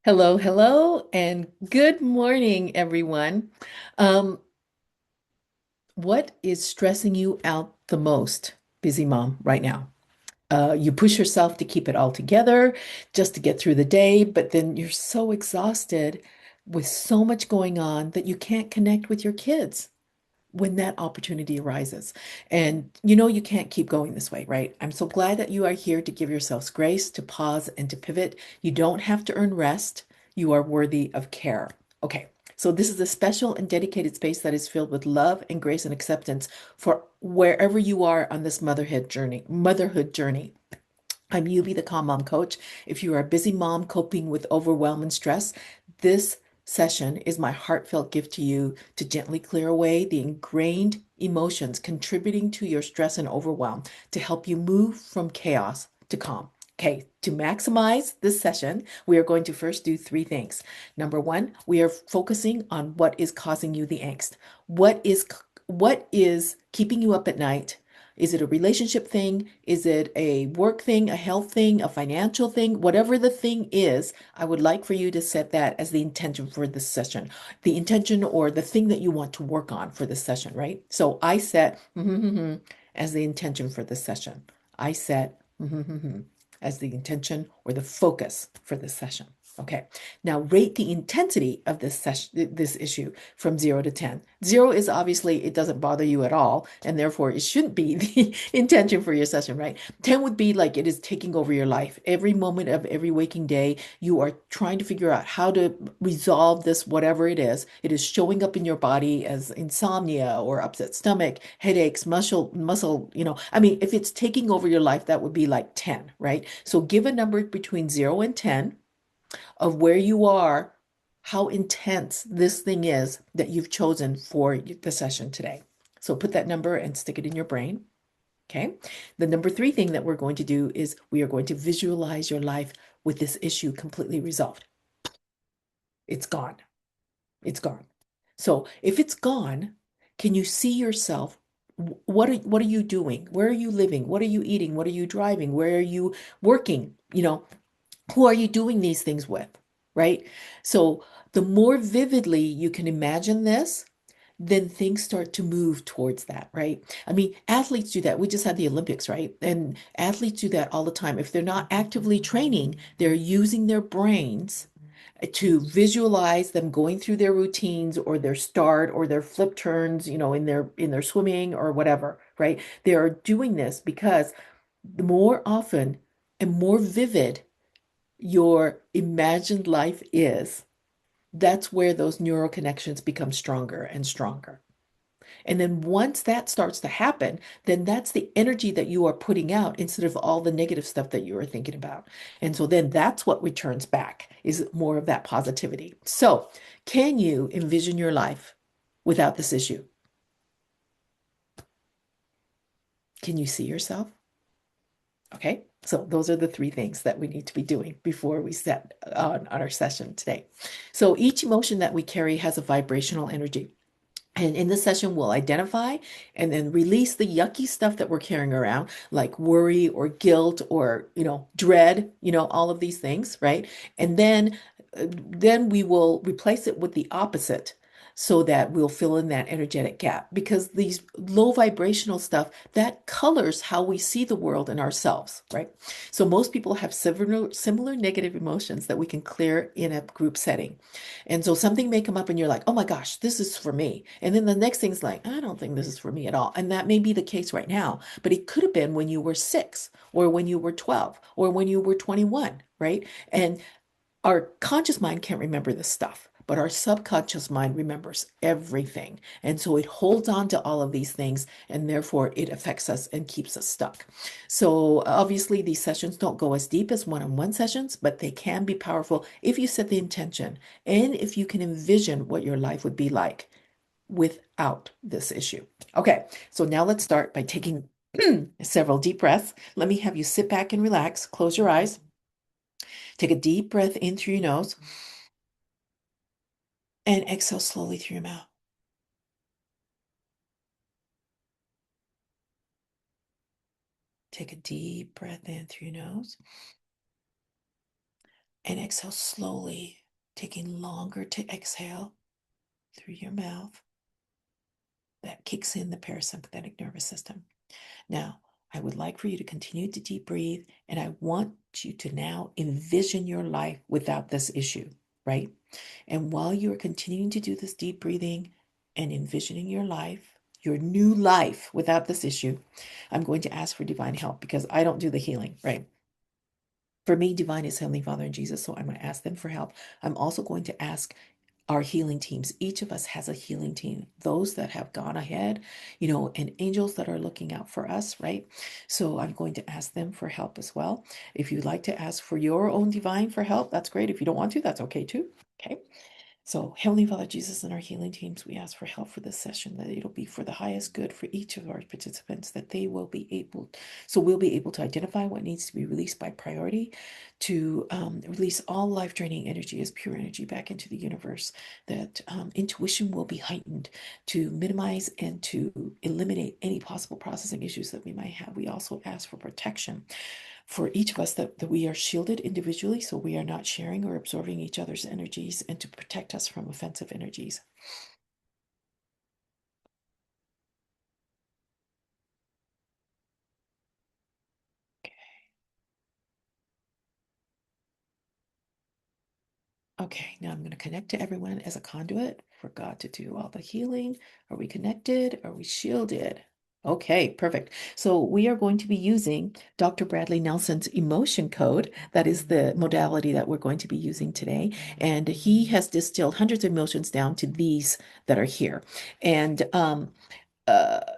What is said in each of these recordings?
Hello, hello, and good morning, everyone. Um, what is stressing you out the most, busy mom, right now? You push yourself to keep it all together just to get through the day, but then you're so exhausted with so much going on that you can't connect with your kids when that opportunity arises. And you can't keep going this way, right? I'm so glad that you are here to give yourselves grace, to pause, and to pivot. You don't have to earn rest. You are worthy of care. Okay. So this is a special and dedicated space that is filled with love and grace and acceptance for wherever you are on this motherhood journey. I'm Yubi, the Calm Mom Coach. If you are a busy mom coping with overwhelm and stress, this session is my heartfelt gift to you to gently clear away the ingrained emotions contributing to your stress and overwhelm to help you move from chaos to calm. Okay, to maximize this session, we are going to first do three things. Number one, we are focusing on what is causing you the angst. What is keeping you up at night? Is it a relationship thing? Is it a work thing, a health thing, a financial thing? Whatever the thing is, I would like for you to set that as the intention for this session, the intention or the thing that you want to work on for this session, right? So I set as the intention for this session. I set as the intention or the focus for this session. Okay. Now rate the intensity of this session, this issue from 0 to 10. 0 is obviously it doesn't bother you at all, and therefore it shouldn't be the intention for your session, right? 10 would be like it is taking over your life. Every moment of every waking day, you are trying to figure out how to resolve this, whatever it is. It is showing up in your body as insomnia or upset stomach, headaches, muscle. I mean, if it's taking over your life, that would be like 10, right? So give a number between 0 and 10 of where you are, how intense this thing is that you've chosen for the session today. So put that number and stick it in your brain. Okay. The number three thing that we're going to do is we are going to visualize your life with this issue completely resolved. It's gone. It's gone. So if it's gone, can you see yourself? What are you doing? Where are you living? What are you eating? What are you driving? Where are you working? Who are you doing these things with? Right? So the more vividly you can imagine this, then things start to move towards that, right? I mean, athletes do that. We just had the Olympics, right? And athletes do that all the time. If they're not actively training, they're using their brains to visualize them going through their routines or their start or their flip turns, in their swimming or whatever, right? They are doing this because the more often and more vivid your imagined life is, that's where those neural connections become stronger and stronger. And then once that starts to happen, then that's the energy that you are putting out instead of all the negative stuff that you are thinking about. And so then that's what returns back is more of that positivity. So, can you envision your life without this issue? Can you see yourself? Okay. So those are the three things that we need to be doing before we set on our session today. So each emotion that we carry has a vibrational energy. And in this session, we'll identify and then release the yucky stuff that we're carrying around, like worry or guilt or, dread, all of these things, right? And then we will replace it with the opposite so that we'll fill in that energetic gap because these low vibrational stuff that colors how we see the world and ourselves, right? So most people have similar negative emotions that we can clear in a group setting. And so something may come up and you're like, oh my gosh, this is for me. And then the next thing's like, I don't think this is for me at all. And that may be the case right now, but it could have been when you were 6 or when you were 12 or when you were 21, right? And our conscious mind can't remember this stuff, but our subconscious mind remembers everything. And so it holds on to all of these things, and therefore it affects us and keeps us stuck. So obviously, these sessions don't go as deep as one-on-one sessions, but they can be powerful if you set the intention and if you can envision what your life would be like without this issue. Okay, so now let's start by taking several deep breaths. Let me have you sit back and relax, close your eyes. Take a deep breath in through your nose and exhale slowly through your mouth. Take a deep breath in through your nose And exhale slowly, taking longer to exhale through your mouth. That kicks in the parasympathetic nervous system. Now, I would like for you to continue to deep breathe, and I want you to now envision your life without this issue, right? And while you are continuing to do this deep breathing and envisioning your life, your new life without this issue, I'm going to ask for divine help because I don't do the healing, right? For me, divine is Heavenly Father and Jesus, so I'm going to ask them for help. I'm also going to ask our healing teams. Each of us has a healing team, those that have gone ahead, and angels that are looking out for us, right? So I'm going to ask them for help as well. If you'd like to ask for your own divine for help, that's great. If you don't want to, that's okay too. Okay. So, Heavenly Father Jesus and our healing teams, we ask for help for this session, that it'll be for the highest good for each of our participants, that they will be able, so we'll be able to identify what needs to be released by priority, to release all life draining energy as pure energy back into the universe, that intuition will be heightened to minimize and to eliminate any possible processing issues that we might have. We also ask for protection for each of us, that we are shielded individually, so we are not sharing or absorbing each other's energies, and to protect us from offensive energies. Okay, now I'm going to connect to everyone as a conduit for God to do all the healing. Are we connected? Are we shielded? Okay, perfect. So we are going to be using Dr. Bradley Nelson's emotion code. That is the modality that we're going to be using today. And he has distilled hundreds of emotions down to these that are here. And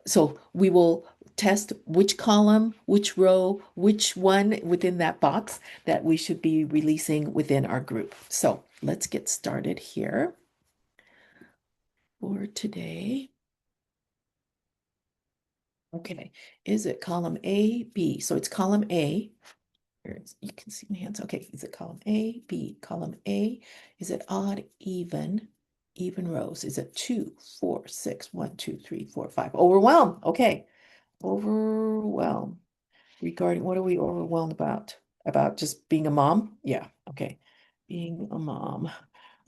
so we will test which column, which row, which one within that box that we should be releasing within our group. So let's get started here for today. Okay, is it column A, B? So it's column A. You can see my hands. Okay, is it column A, B? Column A, is it odd, even rows? Is it 2, 4, 6, 1, 2, 3, 4, 5? Overwhelm. Okay, overwhelm. Regarding what are we overwhelmed about? About just being a mom? Yeah, okay. Being a mom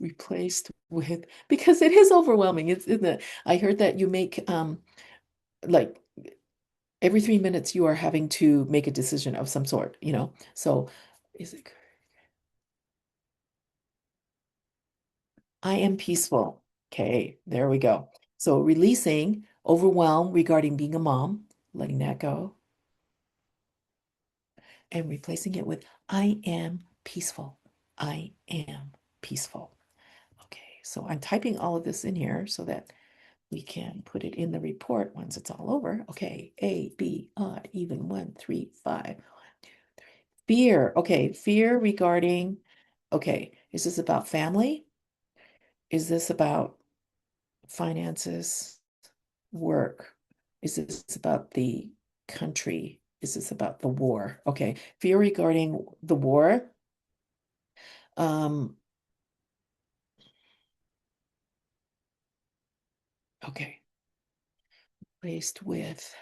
replaced with, because it is overwhelming, isn't it? I heard that you make like every 3 minutes you are having to make a decision of some sort. So is it I am peaceful. Okay, there we go. So releasing overwhelm regarding being a mom, letting that go, and replacing it with I am peaceful. I am peaceful. Okay, so I'm typing all of this in here so that we can put it in the report once it's all over. Okay, A, B, odd, even, 1, 3, 5. Fear. Okay, fear regarding, okay, is this about family? Is this about finances, work? Is this about the country? Is this about the war? Okay, fear regarding the war. Um, okay, placed with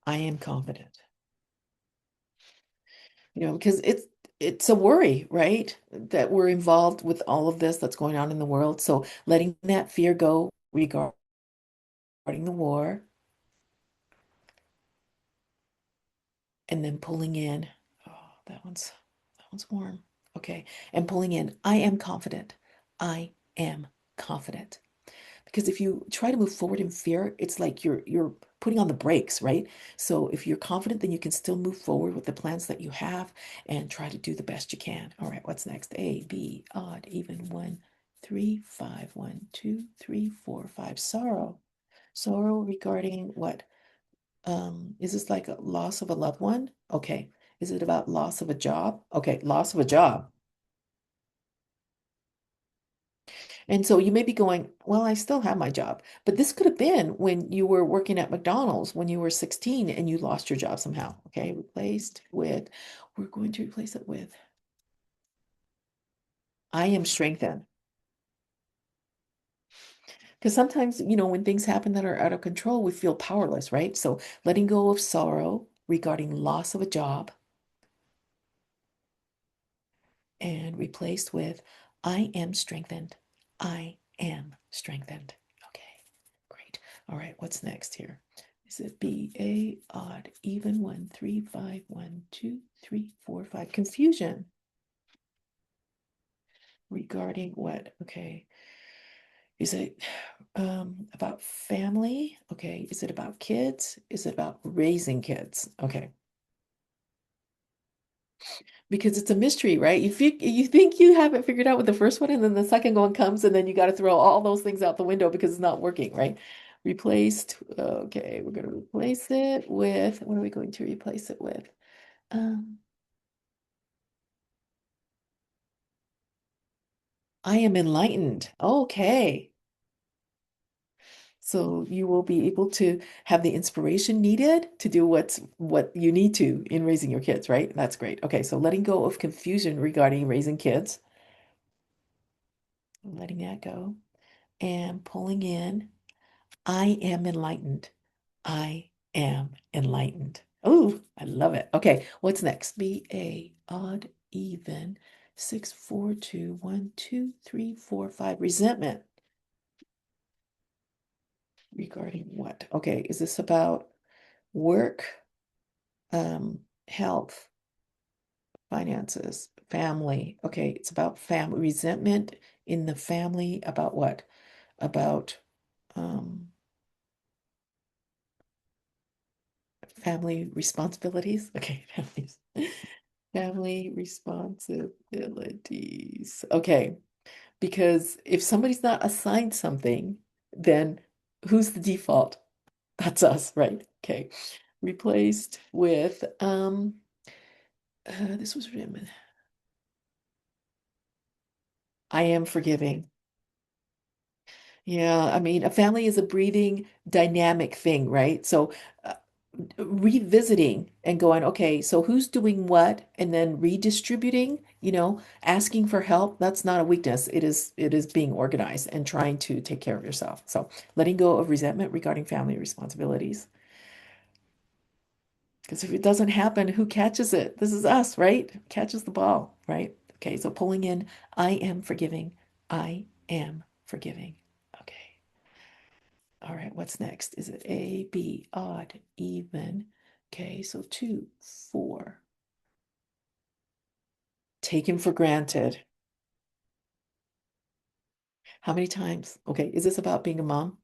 I am confident. Because it's a worry, right? That we're involved with all of this that's going on in the world. So letting that fear go regarding the war, and then pulling in, oh, that one's warm. Okay. And pulling in, I am confident. I am confident. Because if you try to move forward in fear, it's like you're putting on the brakes, right? So if you're confident, then you can still move forward with the plans that you have and try to do the best you can. All right, what's next? A, B, odd, even, 1, 3, 5, 1, 2, 3, 4, 5. Sorrow. Sorrow regarding what? Is this like a loss of a loved one? Okay. Is it about loss of a job? Okay, loss of a job. And so you may be going, well, I still have my job. But this could have been when you were working at McDonald's when you were 16 and you lost your job somehow. Okay, replaced with, we're going to replace it with, I am strengthened. Because sometimes, when things happen that are out of control, we feel powerless, right? So letting go of sorrow, regarding loss of a job and replaced with I am strengthened. I am strengthened. Okay, great. All right, what's next here? Is it B, A, odd, even, 1, 3, 5, 1, 2, 3, 4, 5? Confusion regarding what? Okay. Is it about family? Okay. Is it about kids? Is it about raising kids? Okay. Because it's a mystery, right? You think you have it figured out with the first one, and then the second one comes, and then you got to throw all those things out the window because it's not working, right? Replaced. Okay, we're going to replace it with, what are we going to replace it with? Um, I am enlightened. Okay. So you will be able to have the inspiration needed to do what you need to in raising your kids, right? That's great. Okay, so letting go of confusion regarding raising kids, letting that go, and pulling in, I am enlightened. I am enlightened. Oh, I love it. Okay, what's next? Be a odd, even, 6, 4, 2, 1, 2, 3, 4, 5. Resentment regarding what? Okay, is this about work, health, finances, family? Okay, it's about family resentment in the family about what? About um family responsibilities. Okay, family responsibilities. Okay, because if somebody's not assigned something, then who's the default? That's us, right? Okay. Replaced with this was written. I am forgiving. Yeah, I mean, a family is a breathing, dynamic thing, right? So, uh, revisiting and going, okay, so who's doing what, and then redistributing, asking for help, that's not a weakness. It is being organized and trying to take care of yourself. So, letting go of resentment regarding family responsibilities. Because if it doesn't happen, who catches it? This is us, right? Catches the ball, right? Okay, so pulling in, I am forgiving. I am forgiving. Okay. All right, what's next? Is it A, B, odd, even? Okay, so 2, 4. Taken for granted. How many times? Okay, is this about being a mom?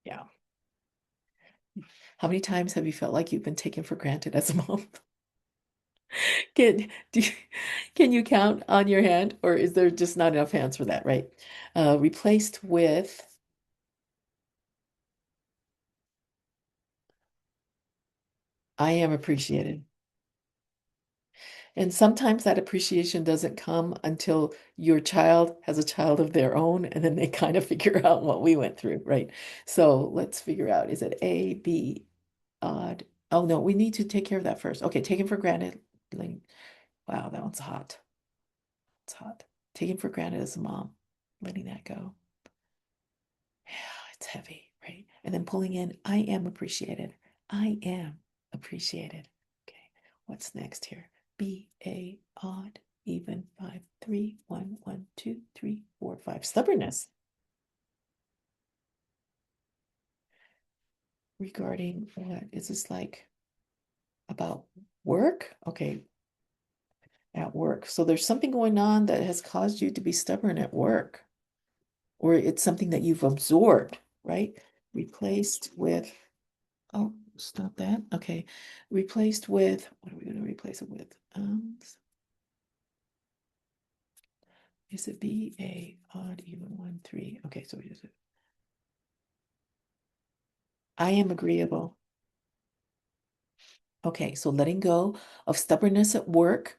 Yeah. How many times have you felt like you've been taken for granted as a mom? Can do you, can you count on your hand, or is there just not enough hands for that, right? Replaced with I am appreciated. And sometimes that appreciation doesn't come until your child has a child of their own, and then they kind of figure out what we went through, right? So let's figure out, is it A, B, odd? Oh no, we need to take care of that first. Okay, taken for granted. Like, wow, that one's hot. It's hot. Taken for granted as a mom, letting that go. Yeah, it's heavy, right? And then pulling in, I am appreciated. I am appreciated. Okay, what's next here? Be a odd, even, 5, 3, 1, 1, 2, 3, 4, 5. Stubbornness regarding what? Is this like about work? Okay, at work. So there's something going on that has caused you to be stubborn at work, or it's something that you've absorbed, right? Replaced with Oh, stop that. Okay. Replaced with, what are we going to replace it with? Is it B, A, odd, even, 1, 3? Okay, so is it? I am agreeable. Okay, so letting go of stubbornness at work,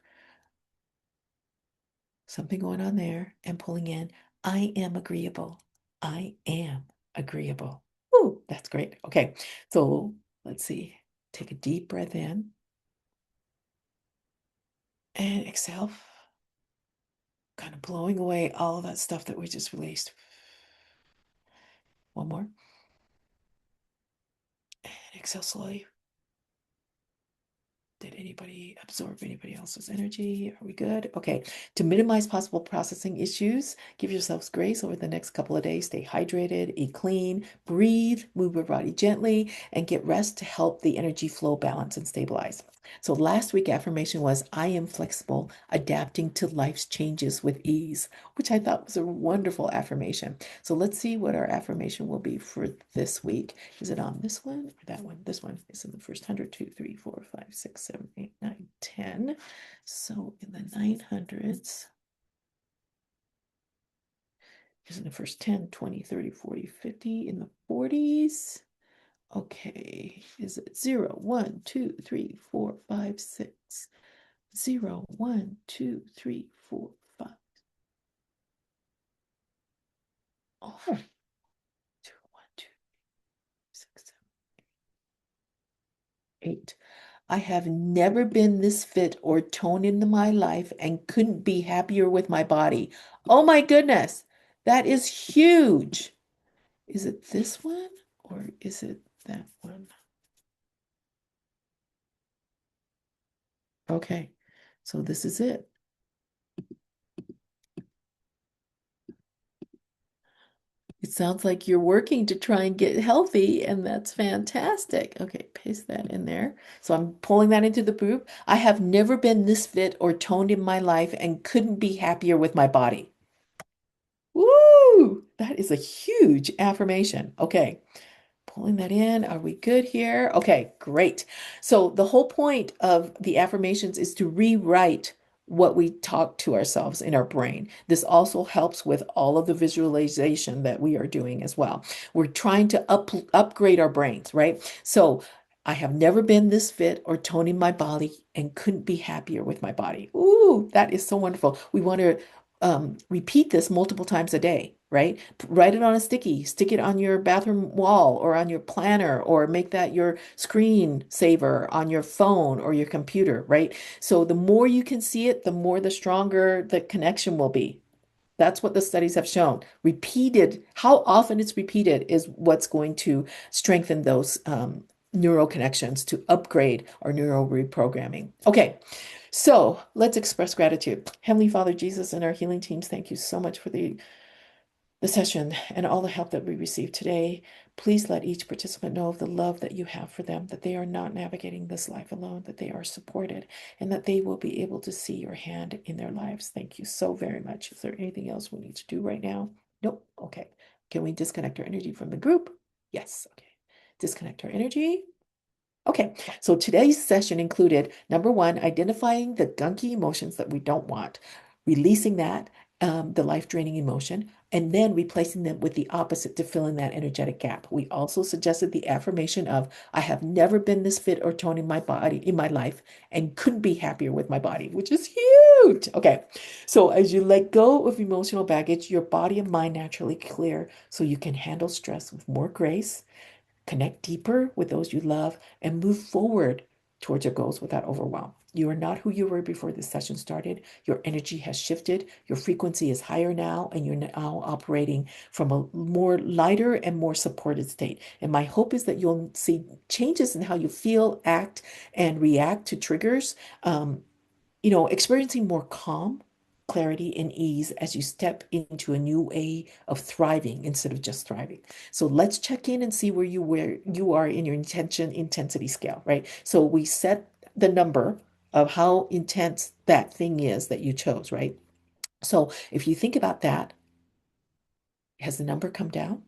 something going on there, and pulling in, I am agreeable. I am agreeable. Ooh, that's great. Okay, so let's see. Take a deep breath in and exhale, kind of blowing away all that stuff that we just released. One more. And exhale slowly. anybody absorb anybody else's energy? Are we good? Okay. To minimize possible processing issues, give yourselves grace over the next couple of days. Stay hydrated, eat clean, breathe, move your body gently, and get rest to help the energy flow balance and stabilize. So last week affirmation was I am flexible, adapting to life's changes with ease, which I thought was a wonderful affirmation. So let's see what our affirmation will be for this week. Is it on this one or that one? This one is in the first 100, 2, 3, 4, 5, 6, 7, 8, 9, 10. So in the 900s, is in the first 10, 20, 30, 40, 50, in the 40s. Okay, is it 0, 1, 2, 3, 4, 5, 6, 0, 1, 2, 3, 4, 5. Oh, 2, 1, 2, 6, 7, 8. I have never been this fit or toned into my life and couldn't be happier with my body. Oh my goodness, that is huge. Is it this one or is it that one? Okay, so this is it. It sounds like you're working to try and get healthy, and that's fantastic. Okay, paste that in there. So I'm pulling that into the group. I have never been this fit or toned in my life and couldn't be happier with my body. Woo! That is a huge affirmation. Okay, pulling that in. Are we good here? Okay, great. So the whole point of the affirmations is to rewrite what we talk to ourselves in our brain. This also helps with all of the visualization that we are doing as well. We're trying to upgrade our brains, right? So I have never been this fit or toning my body and couldn't be happier with my body. Ooh, that is so wonderful. We want to repeat this multiple times a day, right? Write it on a sticky, stick it on your bathroom wall or on your planner, or make that your screen saver on your phone or your computer, right? So the more you can see it, the more the stronger the connection will be. That's what the studies have shown. Repeated, how often it's repeated is what's going to strengthen those neural connections to upgrade our neural reprogramming. Okay, so let's express gratitude. Heavenly Father, Jesus, and our healing teams, thank you so much for the session and all the help that we received today. Please let each participant know of the love that you have for them, that they are not navigating this life alone, that they are supported, and that they will be able to see your hand in their lives. Thank you so very much. Is there anything else we need to do right now? Nope. Okay. Can we disconnect our energy from the group? Yes. Okay. Disconnect our energy. Okay, so today's session included number one, identifying the gunky emotions that we don't want, releasing that, the life draining emotion, and then replacing them with the opposite to fill in that energetic gap. We also suggested the affirmation of, I have never been this fit or toned in my body in my life and couldn't be happier with my body, which is huge. Okay, so as you let go of emotional baggage, your body and mind naturally clear so you can handle stress with more grace, connect deeper with those you love, and move forward towards your goals without overwhelm. You are not who you were before this session started. Your energy has shifted. Your frequency is higher now, and you're now operating from a more lighter and more supported state. And my hope is that you'll see changes in how you feel, act, and react to triggers. Experiencing more calm, clarity, and ease as you step into a new way of thriving instead of just thriving. So let's check in and see where you are in your intention intensity scale, right? So we set the number of how intense that thing is that you chose, right? So if you think about that, has the number come down?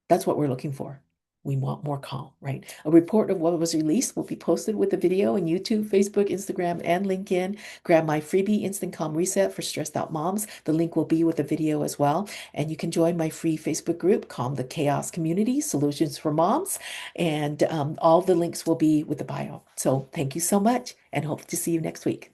That's what we're looking for. We want more calm, right? A report of what was released will be posted with the video on YouTube, Facebook, Instagram, and LinkedIn. Grab my freebie Instant Calm Reset for stressed out moms. The link will be with the video as well. And you can join my free Facebook group, Calm the Chaos Community, Solutions for Moms. And all the links will be with the bio. So thank you so much and hope to see you next week.